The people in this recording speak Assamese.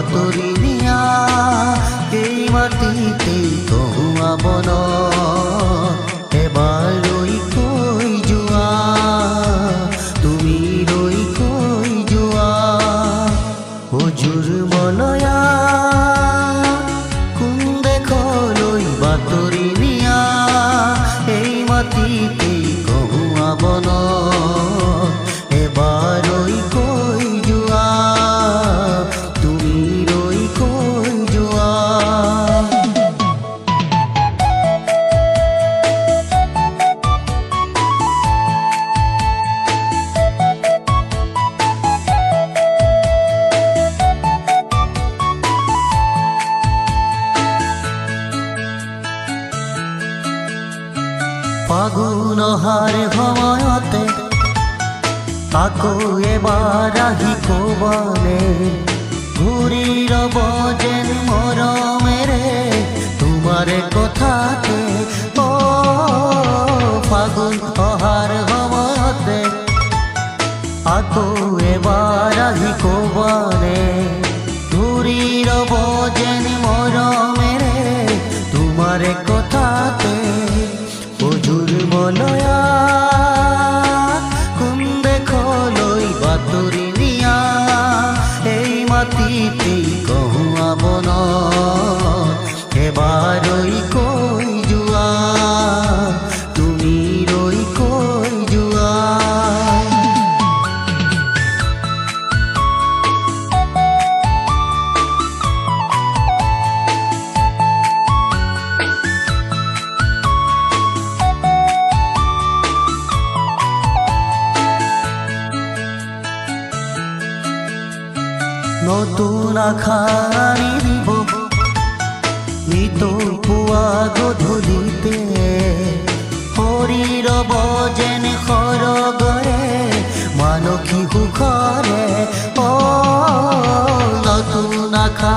বাতৰি নিয়া এই মাটিতে কহুৱা বন এবাৰ ৰৈ কৈ যোৱা তুমি ৰৈ কৈ যোৱা হুজুৰ মলয়া কোন দেশলৈ বাতৰি নিয়া এই মাটিতে কহুৱা বন এবাৰ ৰৈ কৈ যোৱা তুমি ৰৈ কৈ যোৱা ফাগুন অহাৰ সময়তে আকৌ এবাৰ আহি ক'বানে ঘূৰি ৰব যেন মৰমেৰে তোমাৰ কথাতে ফাগুন অহাৰ সময়তে আকৌ এবাৰ আহি ক'বানে ঘূৰি ৰব যেন মৰমেৰে তোমাৰ কথাতে হুজুৰ মলয়া কোন দেশলৈ বাতৰি নিয়া এই মাটিতে কহুৱা বন এবাৰ ৰৈ কৈ যোৱা তুমি ৰৈ কৈ যোৱা নতুন আশা আনি দিব নিতৌ পুৱা গধূলিতে হৰি ৰব যেন সৰগৰে মানসী সুখৰে নতুন আশা